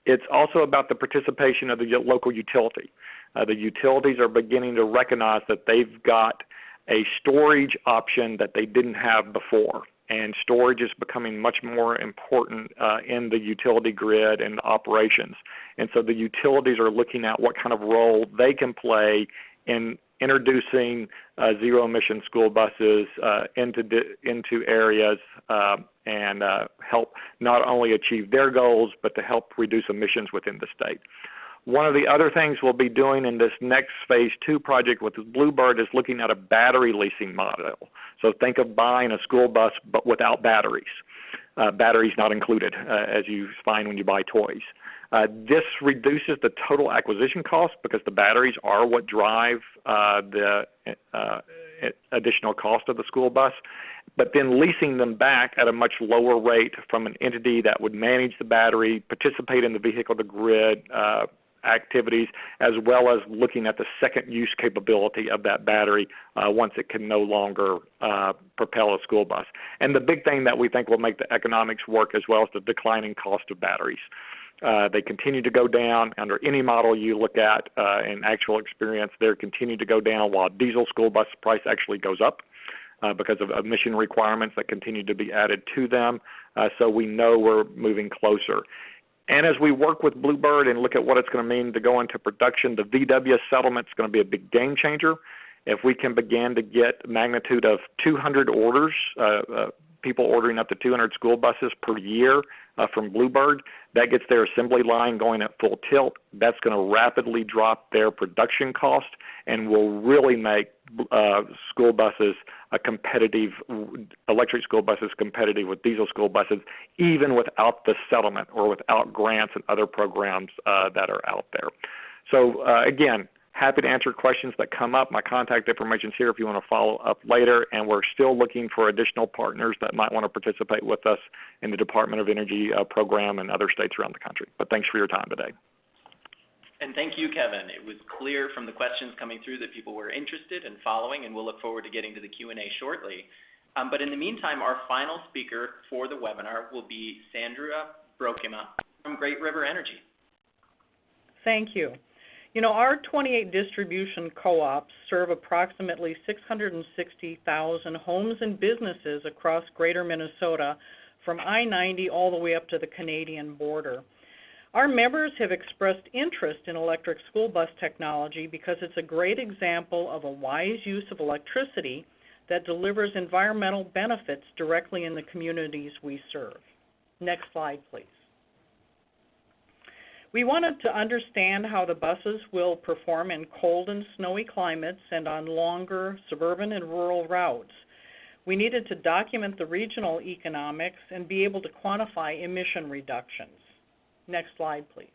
It's also about the participation of the local utility. The utilities are beginning to recognize that they've got a storage option that they didn't have before, and storage is becoming much more important in the utility grid and the operations. And so the utilities are looking at what kind of role they can play in introducing zero-emission school buses into areas and help not only achieve their goals, but to help reduce emissions within the state. One of the other things we'll be doing in this next Phase 2 project with Bluebird is looking at a battery leasing model. So think of buying a school bus but without batteries. Batteries not included, as you find when you buy toys. This reduces the total acquisition cost because the batteries are what drive the additional cost of the school bus, but then leasing them back at a much lower rate from an entity that would manage the battery, participate in the vehicle-to-grid activities, as well as looking at the second use capability of that battery once it can no longer propel a school bus. And the big thing that we think will make the economics work as well is the declining cost of batteries. They continue to go down under any model you look at in actual experience. They continue to go down while diesel school bus price actually goes up because of emission requirements that continue to be added to them. So we know we're moving closer. And as we work with Bluebird and look at what it's going to mean to go into production, the VW settlement is going to be a big game changer. If we can begin to get magnitude of 200 orders, people ordering up to 200 school buses per year from Bluebird, that gets their assembly line going at full tilt. That's going to rapidly drop their production cost and will really make school buses electric school buses competitive with diesel school buses, even without the settlement or without grants and other programs that are out there. So again, happy to answer questions that come up. My contact information is here if you want to follow up later, and we're still looking for additional partners that might want to participate with us in the Department of Energy program and other states around the country. But thanks for your time today. And thank you, Kevin. It was clear from the questions coming through that people were interested in following, and we'll look forward to getting to the Q&A shortly. But in the meantime, our final speaker for the webinar will be Sandra Brokema from Great River Energy. Thank you. You know, our 28 distribution co-ops serve approximately 660,000 homes and businesses across greater Minnesota from I-90 all the way up to the Canadian border. Our members have expressed interest in electric school bus technology because it's a great example of a wise use of electricity that delivers environmental benefits directly in the communities we serve. Next slide, please. We wanted to understand how the buses will perform in cold and snowy climates and on longer suburban and rural routes. We needed to document the regional economics and be able to quantify emission reductions. Next slide, please.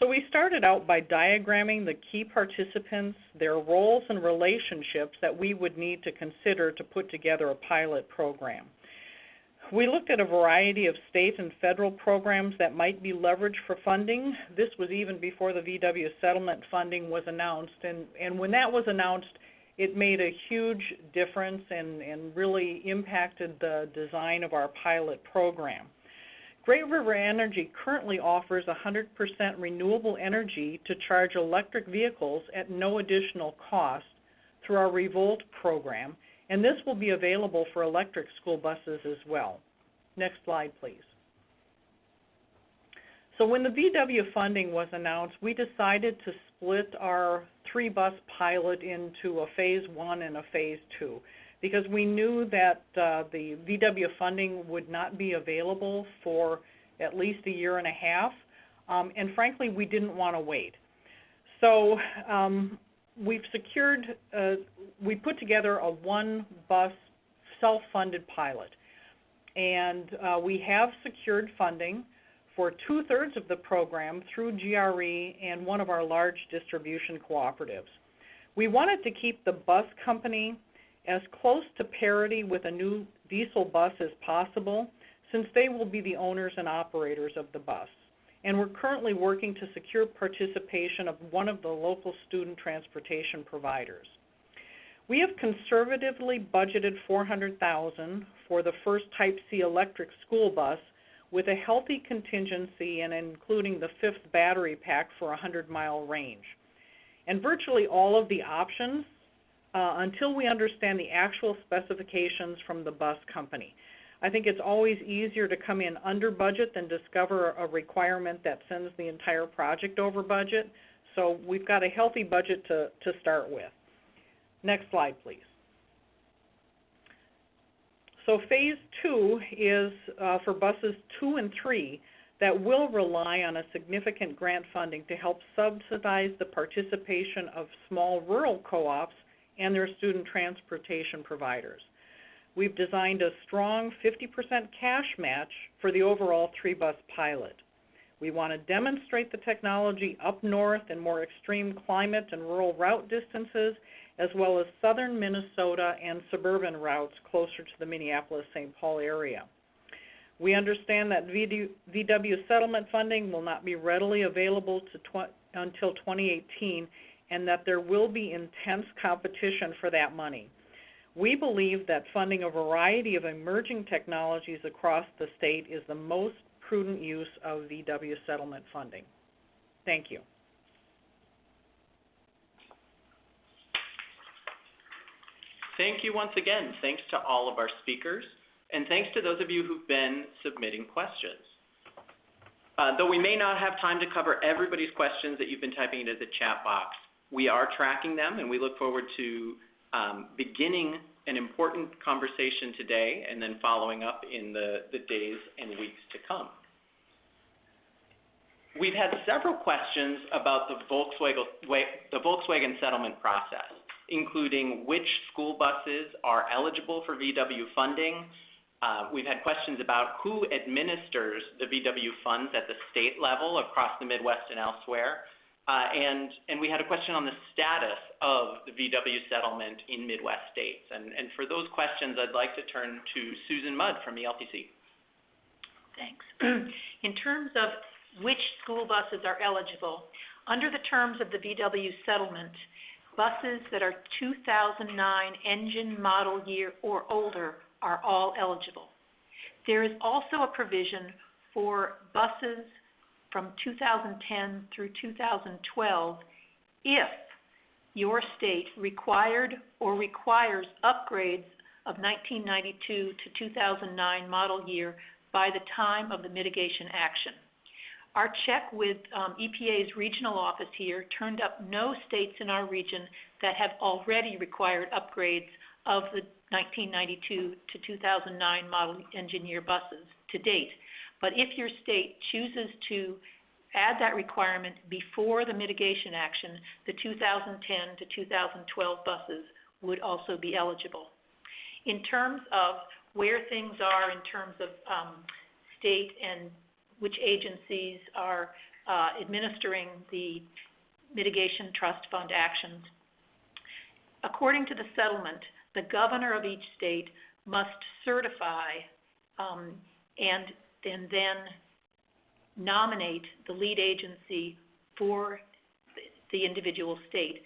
So we started out by diagramming the key participants, their roles and relationships that we would need to consider to put together a pilot program. We looked at a variety of state and federal programs that might be leveraged for funding. This was even before the VW settlement funding was announced, and when that was announced, it made a huge difference and really impacted the design of our pilot program. Great River Energy currently offers 100% renewable energy to charge electric vehicles at no additional cost through our Revolt program, and this will be available for electric school buses as well. Next slide, please. So when the VW funding was announced, we decided to split our 3-bus pilot into a phase 1 and a phase 2 because we knew that the VW funding would not be available for at least a year and a half, and frankly, we didn't want to wait. So we put together a 1-bus self-funded pilot, and we have secured funding for 2/3 of the program through GRE and one of our large distribution cooperatives. We wanted to keep the bus company as close to parity with a new diesel bus as possible, since they will be the owners and operators of the bus. And we're currently working to secure participation of one of the local student transportation providers. We have conservatively budgeted $400,000 for the first Type C electric school bus with a healthy contingency and including the 5th battery pack for a 100-mile range. And virtually all of the options until we understand the actual specifications from the bus company. I think it's always easier to come in under budget than discover a requirement that sends the entire project over budget. So we've got a healthy budget to start with. Next slide, please. So phase 2 is for buses 2 and 3 that will rely on a significant grant funding to help subsidize the participation of small rural co-ops and their student transportation providers. We've designed a strong 50% cash match for the overall 3-bus pilot. We want to demonstrate the technology up north in more extreme climate and rural route distances, as well as southern Minnesota and suburban routes closer to the Minneapolis-St. Paul area. We understand that VW settlement funding will not be readily available until 2018, and that there will be intense competition for that money. We believe that funding a variety of emerging technologies across the state is the most prudent use of VW settlement funding. Thank you. Thank you once again. Thanks to all of our speakers, and thanks to those of you who've been submitting questions. Though we may not have time to cover everybody's questions that you've been typing into the chat box, we are tracking them, and we look forward to beginning an important conversation today and then following up in the days and weeks to come. We've had several questions about the Volkswagen settlement process, including which school buses are eligible for VW funding. We've had questions about who administers the VW funds at the state level across the Midwest and elsewhere. And we had a question on the status of the VW settlement in Midwest states. And for those questions, I'd like to turn to Susan Mudd from the LPC. Thanks. In terms of which school buses are eligible, under the terms of the VW settlement, buses that are 2009 engine model year or older are all eligible. There is also a provision for buses from 2010 through 2012 if your state required or requires upgrades of 1992 to 2009 model year by the time of the mitigation action. Our check with EPA's regional office here turned up no states in our region that have already required upgrades of the 1992 to 2009 model engine year buses to date. But if your state chooses to add that requirement before the mitigation action, the 2010 to 2012 buses would also be eligible. In terms of where things are in terms of state and which agencies are administering the mitigation trust fund actions, according to the settlement, the governor of each state must certify and then nominate the lead agency for the individual state.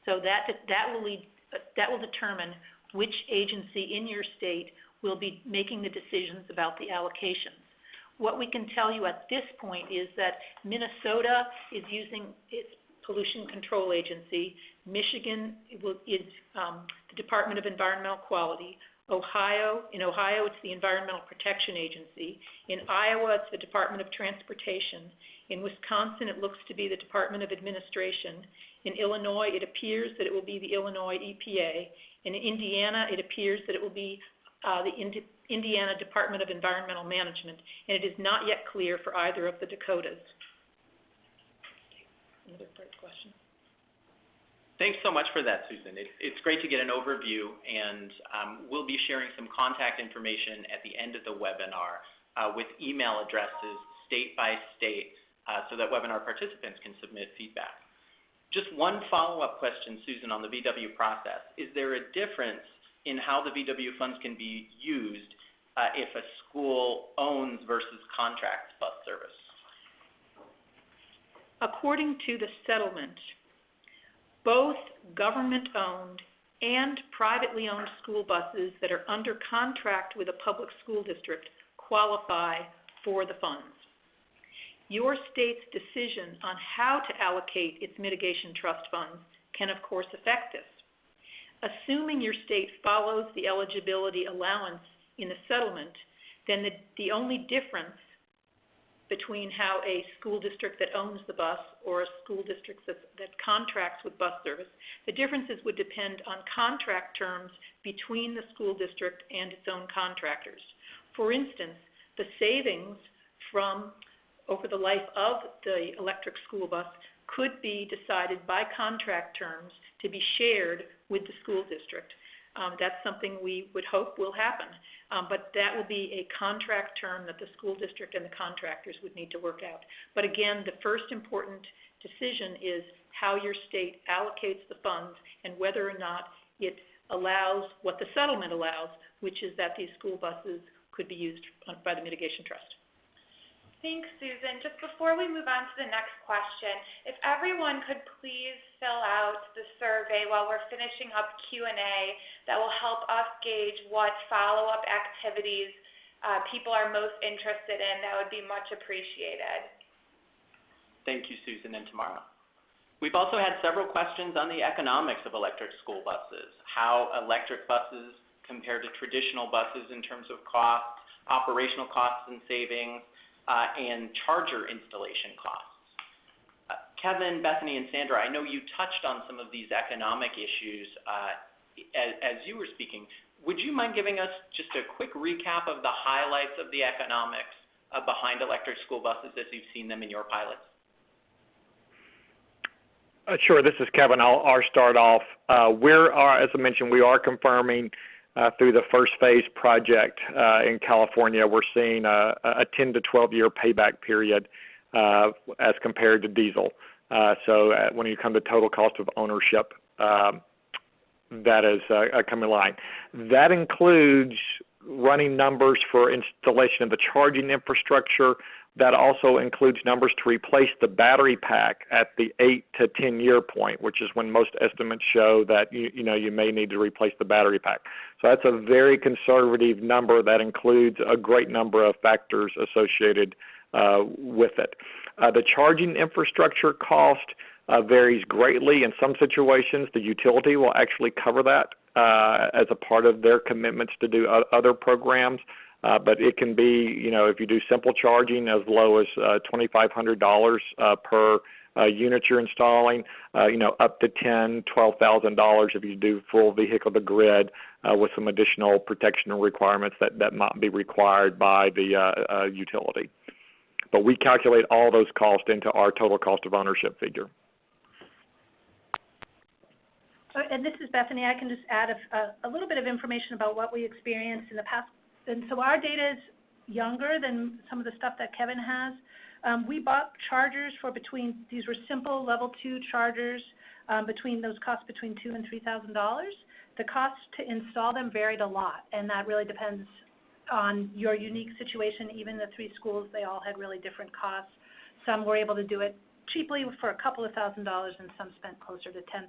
So that will determine which agency in your state will be making the decisions about the allocations. What we can tell you at this point is that Minnesota is using its pollution control agency. Michigan is the Department of Environmental Quality. In Ohio, it's the Environmental Protection Agency. In Iowa, it's the Department of Transportation. In Wisconsin, it looks to be the Department of Administration. In Illinois, it appears that it will be the Illinois EPA. In Indiana, it appears that it will be the Indiana Department of Environmental Management, and it is not yet clear for either of the Dakotas. Another part of the question. Thanks so much for that, Susan. It's great to get an overview, and we'll be sharing some contact information at the end of the webinar with email addresses state by state so that webinar participants can submit feedback. Just one follow-up question, Susan, on the VW process. Is there a difference in how the VW funds can be used if a school owns versus contracts bus service? According to the settlement, both government-owned and privately owned school buses that are under contract with a public school district qualify for the funds. Your state's decision on how to allocate its mitigation trust funds can, of course, affect this. Assuming your state follows the eligibility allowance in the settlement, then the only difference between how a school district that owns the bus or a school district that contracts with bus service, the differences would depend on contract terms between the school district and its own contractors. For instance, the savings from over the life of the electric school bus could be decided by contract terms to be shared with the school district. That's something we would hope will happen, but that will be a contract term that the school district and the contractors would need to work out. But again, the first important decision is how your state allocates the funds and whether or not it allows what the settlement allows, which is that these school buses could be used by the mitigation trust. Thanks, Susan. Just before we move on to the next question, if everyone could please fill out the survey while we're finishing up Q&A, that will help us gauge what follow-up activities people are most interested in. That would be much appreciated. Thank you, Susan and Tamara. We've also had several questions on the economics of electric school buses, how electric buses compare to traditional buses in terms of costs, operational costs and savings, and charger installation costs. Kevin, Bethany, and Sandra, I know you touched on some of these economic issues as you were speaking. Would you mind giving us just a quick recap of the highlights of the economics behind electric school buses as you've seen them in your pilots? Sure, this is Kevin. I'll start off. As I mentioned, we are confirming through the first phase project in California, we're seeing a 10 to 12 year payback period as compared to diesel. So when you come to total cost of ownership, that is coming in line. That includes running numbers for installation of the charging infrastructure. That also includes numbers to replace the battery pack at the 8 to 10 year point, which is when most estimates show that you may need to replace the battery pack. So that's a very conservative number that includes a great number of factors associated with it. The charging infrastructure cost varies greatly. In some situations, the utility will actually cover that as a part of their commitments to do other programs. But it can be, if you do simple charging, as low as $2,500 per unit you're installing, up to $10,000, $12,000 if you do full vehicle to grid with some additional protection requirements that might be required by the utility. But we calculate all those costs into our total cost of ownership figure. And this is Bethany. I can just add a little bit of information about what we experienced in the past. And so our data is younger than some of the stuff that Kevin has. We bought chargers for these were simple level 2 chargers, those cost between $2,000 and $3,000. The cost to install them varied a lot, and that really depends on your unique situation. Even the 3 schools, they all had really different costs. Some were able to do it cheaply for a couple of $1,000s, and some spent closer to $10,000.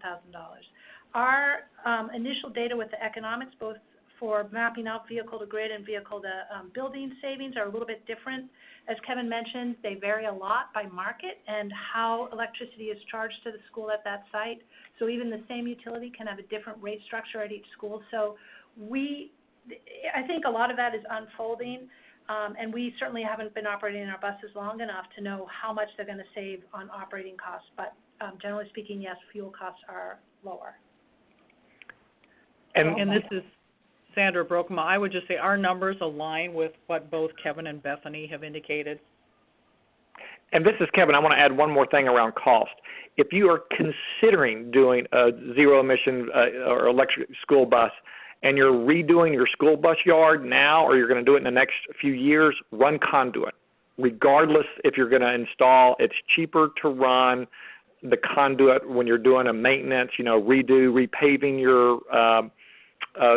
Our initial data with the economics, both for mapping out vehicle to grid and vehicle to building savings, are a little bit different. As Kevin mentioned, they vary a lot by market and how electricity is charged to the school at that site. So even the same utility can have a different rate structure at each school. So I think a lot of that is unfolding, and we certainly haven't been operating our buses long enough to know how much they're going to save on operating costs. But generally speaking, yes, fuel costs are lower. And this is Sandra Brokema. I would just say our numbers align with what both Kevin and Bethany have indicated. And this is Kevin. I want to add one more thing around cost. If you are considering doing a zero-emission or electric school bus, and you're redoing your school bus yard now, or you're going to do it in the next few years, run conduit. Regardless if you're going to install, it's cheaper to run the conduit when you're doing a maintenance, repaving your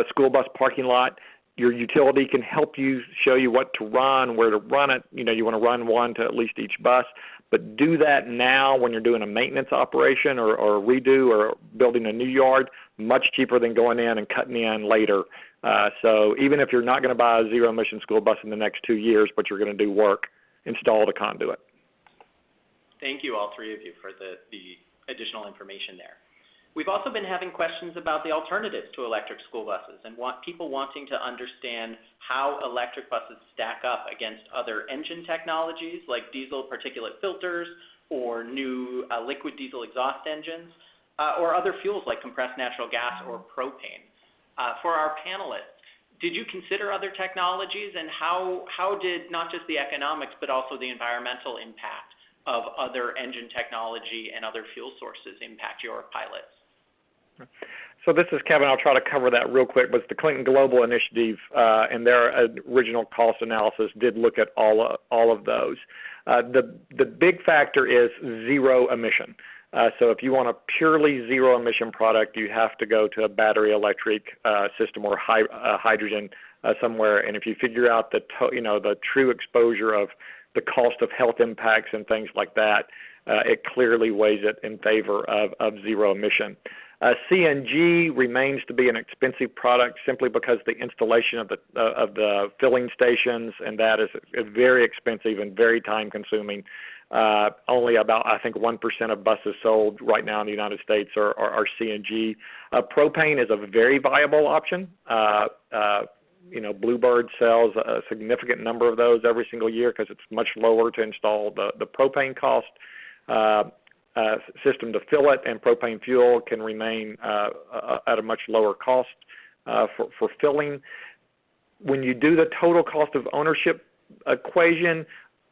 school bus parking lot. Your utility can help you, show you what to run, where to run it. You want to run one to at least each bus. But do that now when you're doing a maintenance operation or a redo or building a new yard, much cheaper than going in and cutting in later. So even if you're not going to buy a zero-emission school bus in the next 2 years, but you're going to do work, install the conduit. Thank you, all three of you, for the additional information there. We've also been having questions about the alternatives to electric school buses and people wanting to understand how electric buses stack up against other engine technologies like diesel particulate filters or new liquid diesel exhaust engines or other fuels like compressed natural gas or propane. For our panelists, did you consider other technologies, and how did not just the economics but also the environmental impact of other engine technology and other fuel sources impact your pilots? So this is Kevin. I'll try to cover that real quick. But the Clinton Global Initiative and their original cost analysis did look at all of those. The big factor is zero emission. So if you want a purely zero emission product, you have to go to a battery electric system or hydrogen somewhere. And if you figure out the true exposure of the cost of health impacts and things like that, it clearly weighs it in favor of zero emission. CNG remains to be an expensive product simply because the installation of the filling stations and that is very expensive and very time consuming. Only about, I think, 1% of buses sold right now in the United States are CNG. Propane is a very viable option. Bluebird sells a significant number of those every single year because it's much lower to install the propane cost. System to fill it, and propane fuel can remain at a much lower cost for filling. When you do the total cost of ownership equation,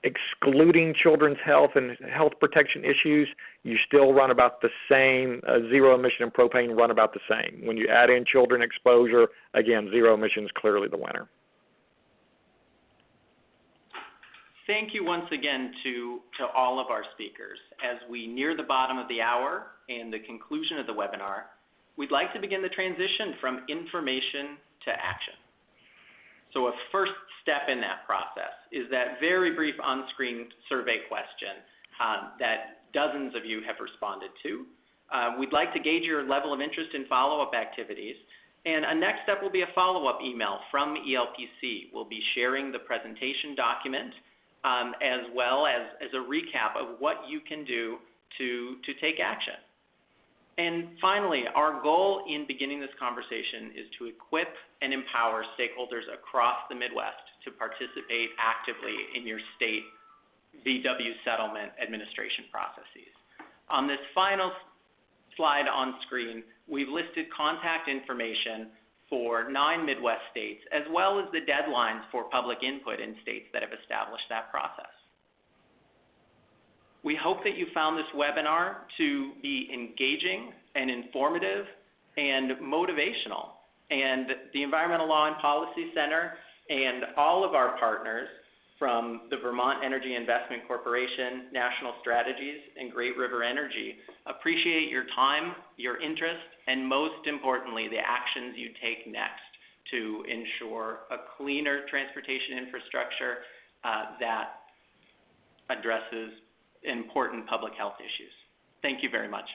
excluding children's health and health protection issues, you still run about the same. Zero emission and propane run about the same. When you add in children exposure, again, zero emission is clearly the winner. Thank you once again to all of our speakers. As we near the bottom of the hour and the conclusion of the webinar, we'd like to begin the transition from information to action. So a first step in that process is that very brief on-screen survey question that dozens of you have responded to. We'd like to gauge your level of interest in follow-up activities. And a next step will be a follow-up email from ELPC. We'll be sharing the presentation document as well as a recap of what you can do to take action. And finally, our goal in beginning this conversation is to equip and empower stakeholders across the Midwest to participate actively in your state VW settlement administration processes. On this final slide on screen, we've listed contact information for 9 Midwest states, as well as the deadlines for public input in states that have established that process. We hope that you found this webinar to be engaging and informative and motivational. And the Environmental Law and Policy Center and all of our partners from the Vermont Energy Investment Corporation, National Strategies, and Great River Energy appreciate your time, your interest, and most importantly, the actions you take next to ensure a cleaner transportation infrastructure that addresses important public health issues. Thank you very much.